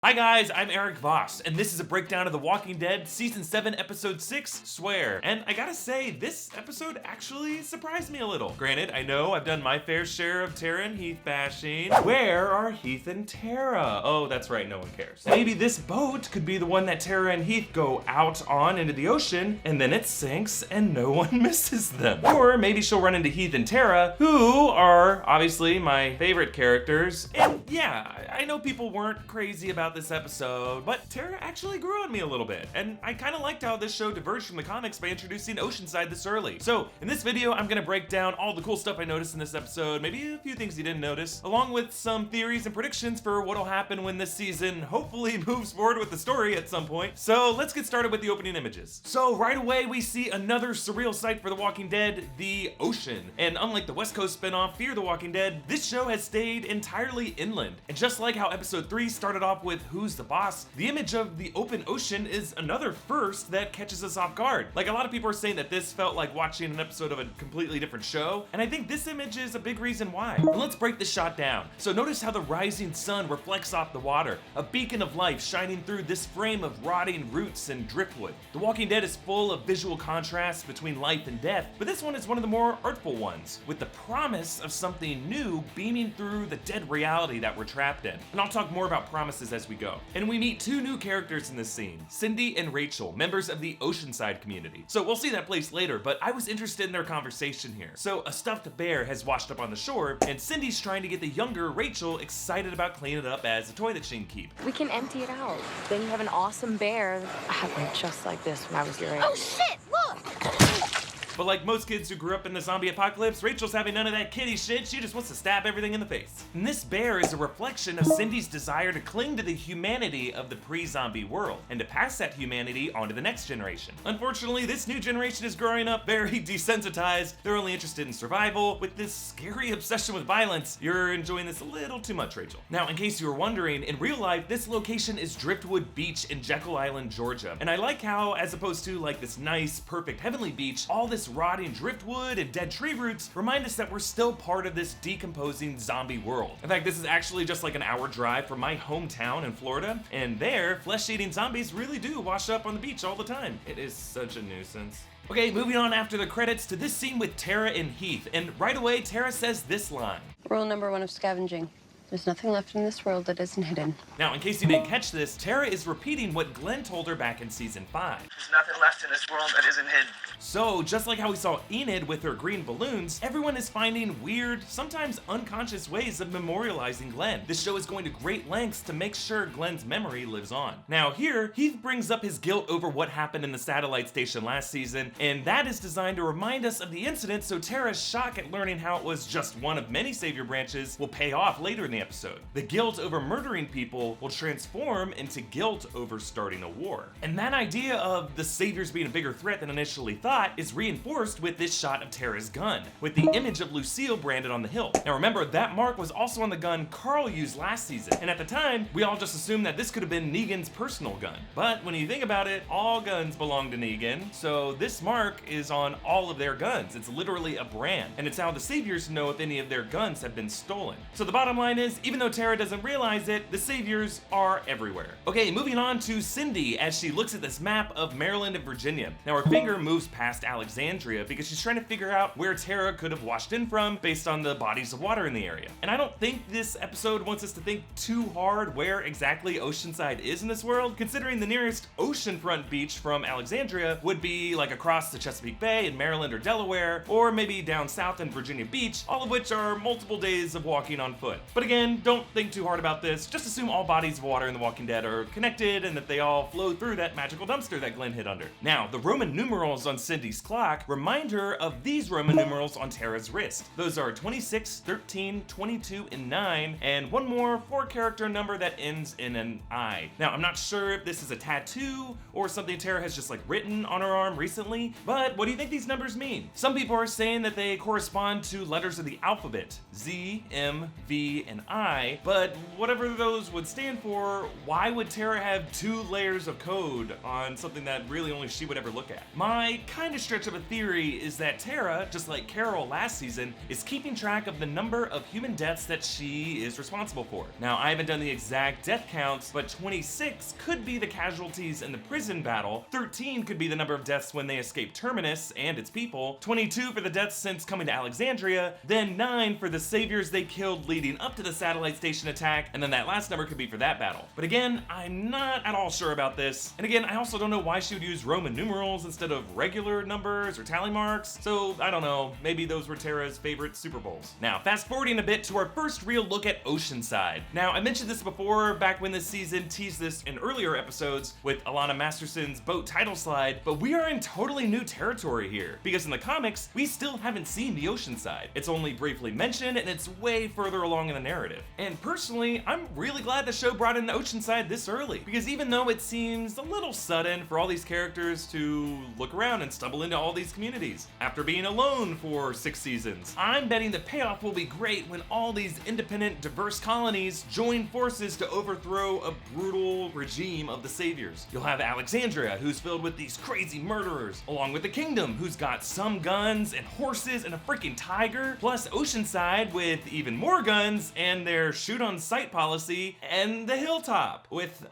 Hi guys, I'm Erik Voss, and this is a breakdown of The Walking Dead Season 7, Episode 6, Swear. And I gotta say, this episode actually surprised me a little. Granted, I know I've done my fair share of Tara and Heath bashing. Where are Heath and Tara? Oh, that's right, no one cares. Maybe this boat could be the one that Tara and Heath go out on into the ocean, and then it sinks and no one misses them. Or maybe she'll run into Heath and Tara, who are obviously my favorite characters. And yeah, I know people weren't crazy about this episode, but Tara actually grew on me a little bit, and I kind of liked how this show diverged from the comics by introducing Oceanside this early. So in this video, I'm gonna break down all the cool stuff I noticed in this episode, maybe a few things you didn't notice, along with some theories and predictions for what'll happen when this season hopefully moves forward with the story at some point. So let's get started with the opening images. So right away, we see another surreal sight for The Walking Dead, the ocean. And unlike the West Coast spinoff Fear the Walking Dead, this show has stayed entirely inland. And just like how episode 3 started off with Who's the Boss, the image of the open ocean is another first that catches us off guard. Like, a lot of people are saying that this felt like watching an episode of a completely different show, and I think this image is a big reason why. And let's break this shot down. So notice how the rising sun reflects off the water, a beacon of life shining through this frame of rotting roots and driftwood. The Walking Dead is full of visual contrasts between life and death, but this one is one of the more artful ones, with the promise of something new beaming through the dead reality that we're trapped in. And I'll talk more about promises as we go. And we meet two new characters in this scene, Cindy and Rachel, members of the Oceanside community. So we'll see that place later, but I was interested in their conversation here. So a stuffed bear has washed up on the shore, and Cindy's trying to get the younger Rachel excited about cleaning it up as a toy that she can keep. We can empty it out. Then you have an awesome bear. I had one just like this when I was your age. Oh shit, look! But like most kids who grew up in the zombie apocalypse, Rachel's having none of that kitty shit. She just wants to stab everything in the face. And this bear is a reflection of Cindy's desire to cling to the humanity of the pre-zombie world and to pass that humanity on to the next generation. Unfortunately, this new generation is growing up very desensitized. They're only interested in survival. With this scary obsession with violence, you're enjoying this a little too much, Rachel. Now, in case you were wondering, in real life, this location is Driftwood Beach in Jekyll Island, Georgia. And I like how, as opposed to like this nice, perfect heavenly beach, all this rotting driftwood and dead tree roots remind us that we're still part of this decomposing zombie world. In fact, this is actually just like an hour drive from my hometown in Florida, and there, flesh-eating zombies really do wash up on the beach all the time. It is such a nuisance. Okay, moving on after the credits to this scene with Tara and Heath, and right away, Tara says this line. Rule number 1 of scavenging. There's nothing left in this world that isn't hidden. Now, in case you didn't catch this, Tara is repeating what Glenn told her back in season 5. There's nothing left in this world that isn't hidden. So, just like how we saw Enid with her green balloons, everyone is finding weird, sometimes unconscious ways of memorializing Glenn. This show is going to great lengths to make sure Glenn's memory lives on. Now here, Heath brings up his guilt over what happened in the satellite station last season, and that is designed to remind us of the incident so Tara's shock at learning how it was just one of many savior branches will pay off later in the episode. The guilt over murdering people will transform into guilt over starting a war. And that idea of the saviors being a bigger threat than initially thought is reinforced with this shot of Tara's gun, with the image of Lucille branded on the hilt. Now remember, that mark was also on the gun Carl used last season, and at the time, we all just assumed that this could have been Negan's personal gun. But when you think about it, all guns belong to Negan, so this mark is on all of their guns. It's literally a brand, and it's how the saviors know if any of their guns have been stolen. So the bottom line is, even though Tara doesn't realize it, the saviors are everywhere. Okay, moving on to Cindy as she looks at this map of Maryland and Virginia. Now her finger moves past Alexandria because she's trying to figure out where Tara could have washed in from based on the bodies of water in the area. And I don't think this episode wants us to think too hard where exactly Oceanside is in this world, considering the nearest oceanfront beach from Alexandria would be like across the Chesapeake Bay in Maryland or Delaware, or maybe down south in Virginia Beach, all of which are multiple days of walking on foot. But again, don't think too hard about this. Just assume all bodies of water in The Walking Dead are connected and that they all flow through that magical dumpster that Glenn hid under. Now, the Roman numerals on Cindy's clock remind her of these Roman numerals on Tara's wrist. Those are 26, 13, 22, and 9, and one more 4-character number that ends in an I. Now, I'm not sure if this is a tattoo or something Tara has just like written on her arm recently, but what do you think these numbers mean? Some people are saying that they correspond to letters of the alphabet, Z, M, V, and an eye, but whatever those would stand for, why would Tara have 2 layers of code on something that really only she would ever look at? My kind of stretch of a theory is that Tara, just like Carol last season, is keeping track of the number of human deaths that she is responsible for. Now, I haven't done the exact death counts, but 26 could be the casualties in the prison battle, 13 could be the number of deaths when they escaped Terminus and its people, 22 for the deaths since coming to Alexandria, then 9 for the saviors they killed leading up to the satellite station attack, and then that last number could be for that battle. But again, I'm not at all sure about this. And again, I also don't know why she would use Roman numerals instead of regular numbers or tally marks, so I don't know, maybe those were Tara's favorite Super Bowls. Now, fast forwarding a bit to our first real look at Oceanside. Now, I mentioned this before back when this season teased this in earlier episodes with Alana Masterson's boat title slide, but we are in totally new territory here, because in the comics, we still haven't seen the Oceanside. It's only briefly mentioned, and it's way further along in the narrative. And personally, I'm really glad the show brought in Oceanside this early, because even though it seems a little sudden for all these characters to look around and stumble into all these communities after being alone for 6 seasons, I'm betting the payoff will be great when all these independent, diverse colonies join forces to overthrow a brutal regime of the saviors. You'll have Alexandria, who's filled with these crazy murderers, along with the Kingdom, who's got some guns and horses and a freaking tiger, plus Oceanside with even more guns and their shoot-on-sight policy, and the Hilltop with,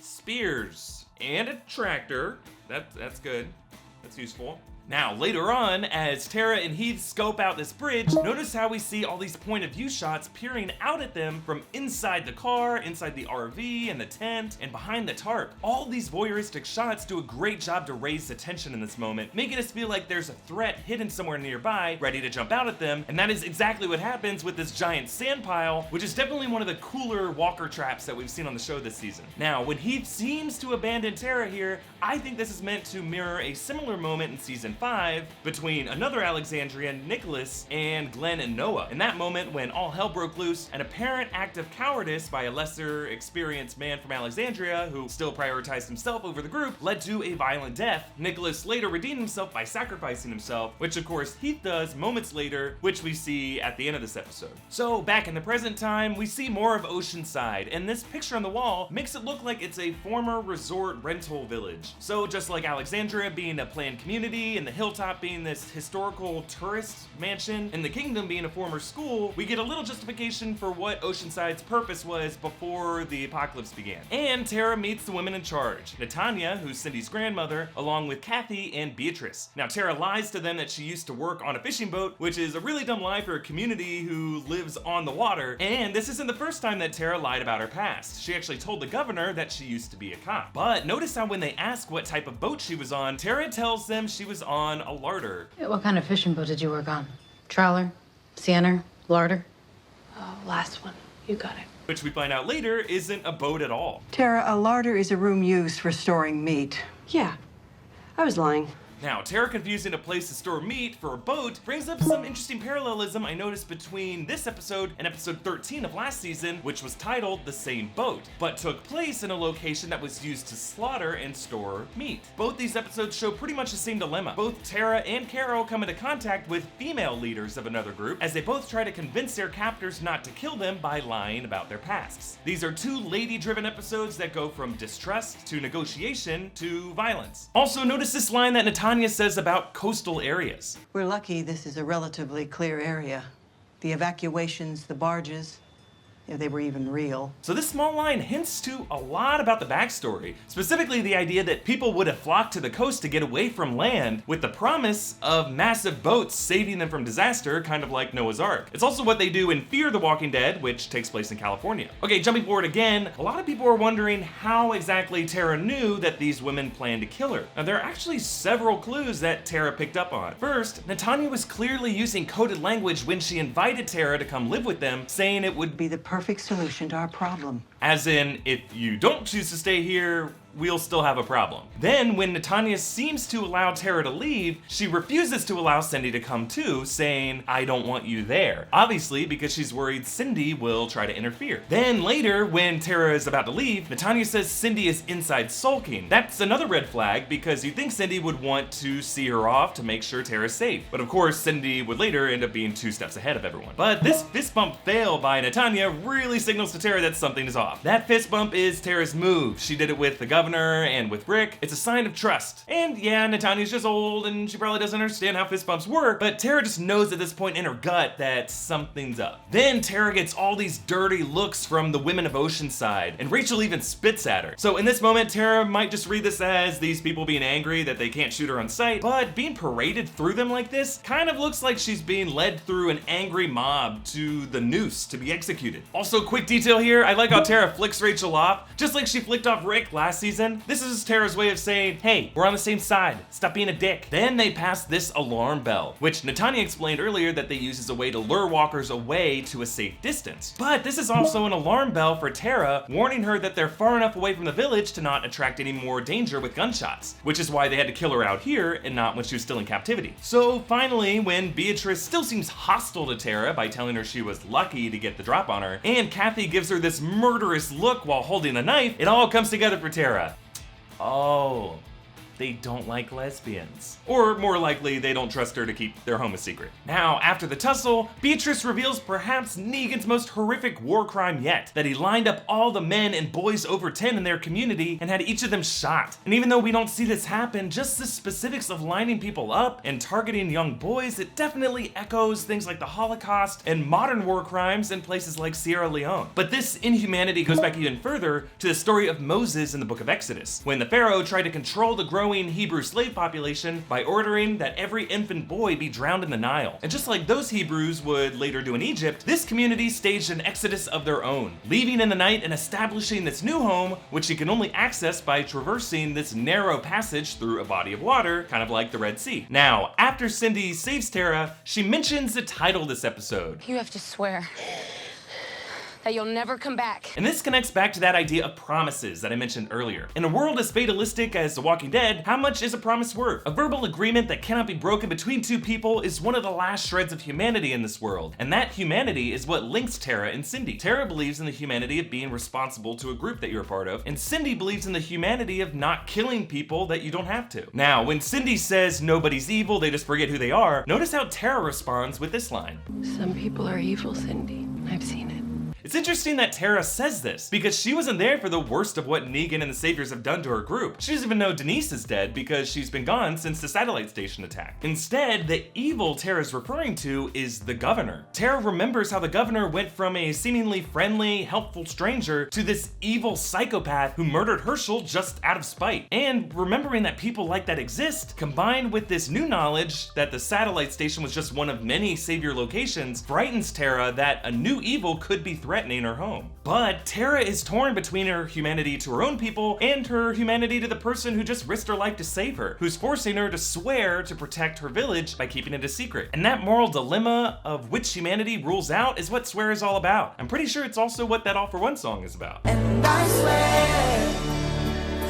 spears and a tractor. That's good. That's useful. Now, later on, as Tara and Heath scope out this bridge, notice how we see all these point of view shots peering out at them from inside the car, inside the RV, and the tent, and behind the tarp. All these voyeuristic shots do a great job to raise the tension in this moment, making us feel like there's a threat hidden somewhere nearby, ready to jump out at them, and that is exactly what happens with this giant sand pile, which is definitely one of the cooler walker traps that we've seen on the show this season. Now, when Heath seems to abandon Tara here, I think this is meant to mirror a similar moment in season 5 between another Alexandrian, Nicholas, and Glenn and Noah. In that moment when all hell broke loose, an apparent act of cowardice by a lesser experienced man from Alexandria who still prioritized himself over the group led to a violent death. Nicholas later redeemed himself by sacrificing himself, which of course Heath does moments later, which we see at the end of this episode. So back in the present time, we see more of Oceanside, and this picture on the wall makes it look like it's a former resort rental village. So just like Alexandria being a planned community and the Hilltop being this historical tourist mansion and the Kingdom being a former school, we get a little justification for what Oceanside's purpose was before the apocalypse began. And Tara meets the women in charge, Natanya, who's Cindy's grandmother, along with Kathy and Beatrice. Now Tara lies to them that she used to work on a fishing boat, which is a really dumb lie for a community who lives on the water, and this isn't the first time that Tara lied about her past. She actually told the governor that she used to be a cop. But notice how when they ask what type of boat she was on, Tara tells them she was on a larder. What kind of fishing boat did you work on? Trawler? Sienna? Larder? Oh, last one. You got it. Which we find out later isn't a boat at all. Tara, a larder is a room used for storing meat. Yeah, I was lying. Now, Tara confusing a place to store meat for a boat brings up some interesting parallelism I noticed between this episode and episode 13 of last season, which was titled The Same Boat, but took place in a location that was used to slaughter and store meat. Both these episodes show pretty much the same dilemma. Both Tara and Carol come into contact with female leaders of another group as they both try to convince their captors not to kill them by lying about their pasts. These are 2 lady-driven episodes that go from distrust to negotiation to violence. Also, notice this line that Natanya says about coastal areas. We're lucky this is a relatively clear area. The evacuations, the barges, if they were even real. So this small line hints to a lot about the backstory, specifically the idea that people would have flocked to the coast to get away from land with the promise of massive boats saving them from disaster, kind of like Noah's Ark. It's also what they do in Fear the Walking Dead, which takes place in California. Okay, jumping forward again, a lot of people are wondering how exactly Tara knew that these women planned to kill her. Now there are actually several clues that Tara picked up on. First, Natanya was clearly using coded language when she invited Tara to come live with them, saying it would Be the perfect solution to our problem. As in, if you don't choose to stay here, we'll still have a problem. Then, when Netanya seems to allow Tara to leave, she refuses to allow Cindy to come too, saying, I don't want you there. Obviously, because she's worried Cindy will try to interfere. Then later, when Tara is about to leave, Netanya says Cindy is inside sulking. That's another red flag, because you'd think Cindy would want to see her off to make sure Tara's safe. But of course, Cindy would later end up being 2 steps ahead of everyone. But this fist bump fail by Netanya really signals to Tara that something is off. That fist bump is Tara's move. She did it with the governor and with Rick. It's a sign of trust. And yeah, Netanya's just old and she probably doesn't understand how fist bumps work, but Tara just knows at this point in her gut that something's up. Then Tara gets all these dirty looks from the women of Oceanside, and Rachel even spits at her. So in this moment, Tara might just read this as these people being angry that they can't shoot her on sight, but being paraded through them like this kind of looks like she's being led through an angry mob to the noose to be executed. Also, quick detail here, I like how Tara flicks Rachel off, just like she flicked off Rick last season. This is Tara's way of saying, hey, we're on the same side, stop being a dick. Then they pass this alarm bell, which Netanya explained earlier that they use as a way to lure walkers away to a safe distance. But this is also an alarm bell for Tara, warning her that they're far enough away from the village to not attract any more danger with gunshots, which is why they had to kill her out here and not when she was still in captivity. So finally, when Beatrice still seems hostile to Tara by telling her she was lucky to get the drop on her, and Kathy gives her this murderous look while holding a knife, it all comes together for Tara. Oh, they don't like lesbians. Or more likely, they don't trust her to keep their home a secret. Now, after the tussle, Beatrice reveals perhaps Negan's most horrific war crime yet, that he lined up all the men and boys over 10 in their community and had each of them shot. And even though we don't see this happen, just the specifics of lining people up and targeting young boys, it definitely echoes things like the Holocaust and modern war crimes in places like Sierra Leone. But this inhumanity goes back even further to the story of Moses in the book of Exodus, when the Pharaoh tried to control the growing Hebrew slave population by ordering that every infant boy be drowned in the Nile. And just like those Hebrews would later do in Egypt, this community staged an exodus of their own, leaving in the night and establishing this new home, which you can only access by traversing this narrow passage through a body of water, kind of like the Red Sea. Now, after Cindy saves Tara, she mentions the title of this episode. You have to swear that you'll never come back. And this connects back to that idea of promises that I mentioned earlier. In a world as fatalistic as The Walking Dead, how much is a promise worth? A verbal agreement that cannot be broken between two people is one of the last shreds of humanity in this world. And that humanity is what links Tara and Cindy. Tara believes in the humanity of being responsible to a group that you're a part of, and Cindy believes in the humanity of not killing people that you don't have to. Now, when Cindy says nobody's evil, they just forget who they are, notice how Tara responds with this line. Some people are evil, Cindy. I've seen it. It's interesting that Tara says this, because she wasn't there for the worst of what Negan and the Saviors have done to her group. She doesn't even know Denise is dead because she's been gone since the satellite station attack. Instead, the evil Tara's referring to is the governor. Tara remembers how the governor went from a seemingly friendly, helpful stranger to this evil psychopath who murdered Herschel just out of spite. And remembering that people like that exist, combined with this new knowledge that the satellite station was just one of many Savior locations, frightens Tara that a new evil could be threatening her home. But Tara is torn between her humanity to her own people and her humanity to the person who just risked her life to save her, who's forcing her to swear to protect her village by keeping it a secret. And that moral dilemma of which humanity rules out is what Swear is all about. I'm pretty sure it's also what that All For One song is about. And I swear.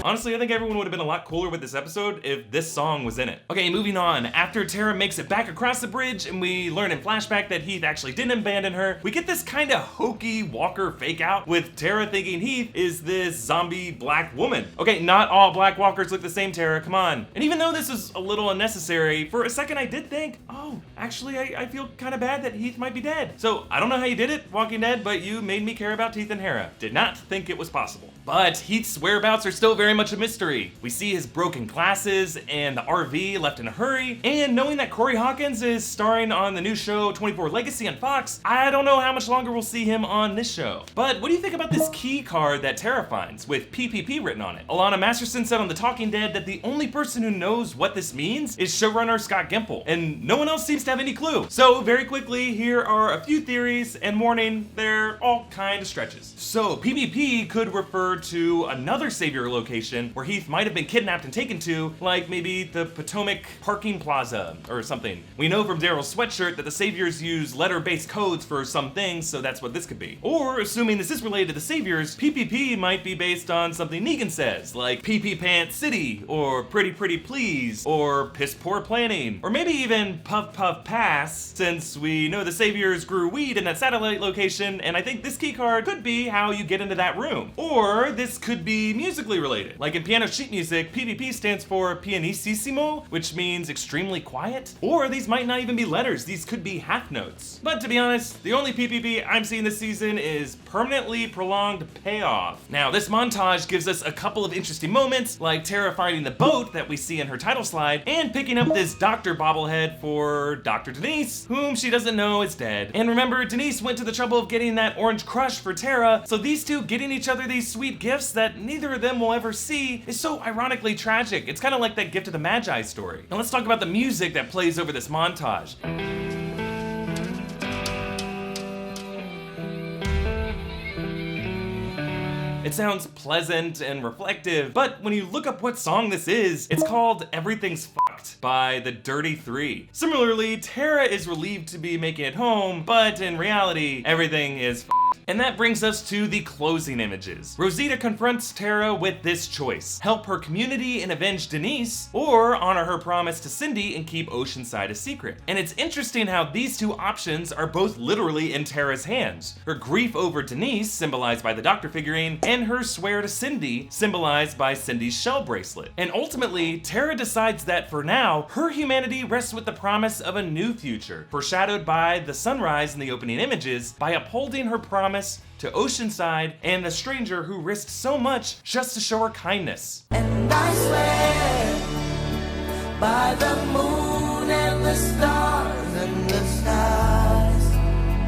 Honestly, I think everyone would have been a lot cooler with this episode if this song was in it. Okay, moving on. After Tara makes it back across the bridge and we learn in flashback that Heath actually didn't abandon her, we get this kind of hokey Walker fake out with Tara thinking Heath is this zombie black woman. Okay, not all black walkers look the same, Tara, come on. And even though this is a little unnecessary, for a second I did think, oh, actually I feel kind of bad that Heath might be dead. So I don't know how you did it, Walking Dead, but you made me care about Heath and Hera. Did not think it was possible. But Heath's whereabouts are still very much a mystery. We see his broken glasses and the RV left in a hurry, and knowing that Corey Hawkins is starring on the new show 24 Legacy on Fox, I don't know how much longer we'll see him on this show. But what do you think about this key card that Tara finds with PPP written on it? Alana Masterson said on The Talking Dead that the only person who knows what this means is showrunner Scott Gimple, and no one else seems to have any clue. So very quickly, here are a few theories, and warning, they're all kind of stretches. So PPP could refer to another Savior location location where Heath might have been kidnapped and taken to, like maybe the Potomac parking plaza or something. We know from Daryl's sweatshirt that the Saviors use letter-based codes for some things, so that's what this could be. Or, assuming this is related to the Saviors, PPP might be based on something Negan says, like PP Pants City, or Pretty Pretty Please, or Piss Poor Planning, or maybe even Puff Puff Pass, since we know the Saviors grew weed in that satellite location, and I think this keycard could be how you get into that room. Or this could be musically related. Like in piano sheet music, PPP stands for pianissimo, which means extremely quiet. Or these might not even be letters, these could be half notes. But to be honest, the only PPP I'm seeing this season is permanently prolonged payoff. Now, this montage gives us a couple of interesting moments, like Tara finding the boat that we see in her title slide, and picking up this doctor bobblehead for Dr. Denise, whom she doesn't know is dead. And remember, Denise went to the trouble of getting that orange crush for Tara, so these two getting each other these sweet gifts that neither of them will ever see is so ironically tragic. It's kind of like that Gift of the Magi story. Now let's talk about the music that plays over this montage. It sounds pleasant and reflective, but when you look up what song this is, it's called Everything's Fucked by the Dirty Three. Similarly, Tara is relieved to be making it home, but in reality, everything is fucked. And that brings us to the closing images. Rosita confronts Tara with this choice: help her community and avenge Denise, or honor her promise to Cindy and keep Oceanside a secret. And it's interesting how these two options are both literally in Tara's hands. Her grief over Denise, symbolized by the doctor figurine, and her swear to Cindy, symbolized by Cindy's shell bracelet. And ultimately, Tara decides that for now, her humanity rests with the promise of a new future, foreshadowed by the sunrise in the opening images, by upholding her promise to Oceanside and the stranger who risked so much just to show her kindness. And I swear by the moon and the stars and the skies.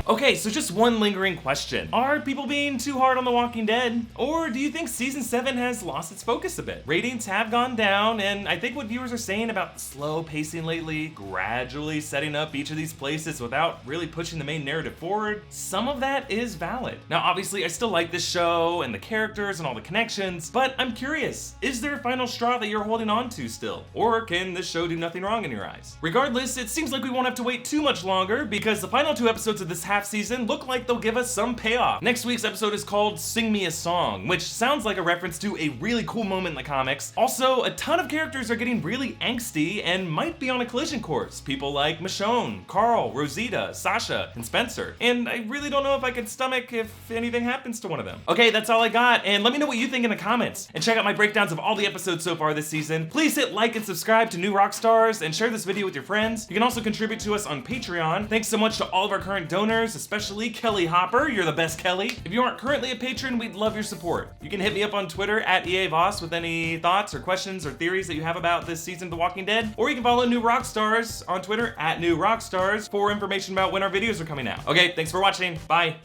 Okay, so just one lingering question. Are people being too hard on The Walking Dead? Or do you think season 7 has lost its focus a bit? Ratings have gone down, and I think what viewers are saying about the slow pacing lately, gradually setting up each of these places without really pushing the main narrative forward, some of that is valid. Now, obviously, I still like this show and the characters and all the connections, but I'm curious, is there a final straw that you're holding on to still? Or can this show do nothing wrong in your eyes? Regardless, it seems like we won't have to wait too much longer, because the final 2 episodes of this half season look like they'll give us some payoff. Next week's episode is called Sing Me a Song, which sounds like a reference to a really cool moment in the comics. Also, a ton of characters are getting really angsty and might be on a collision course. People like Michonne, Carl, Rosita, Sasha, and Spencer. And I really don't know if I can stomach if anything happens to one of them. Okay, that's all I got, and let me know what you think in the comments. And check out my breakdowns of all the episodes so far this season. Please hit like and subscribe to New Rockstars, and share this video with your friends. You can also contribute to us on Patreon. Thanks so much to all of our current donors, especially Kelly Hopper. You're the best, Kelly. If you aren't currently a patron, we'd love your support. You can hit me up on Twitter at Erik Voss with any thoughts or questions or theories that you have about this season of The Walking Dead, or you can follow New Rockstars on Twitter at New Rockstars for information about when our videos are coming out. Okay, thanks for watching. Bye.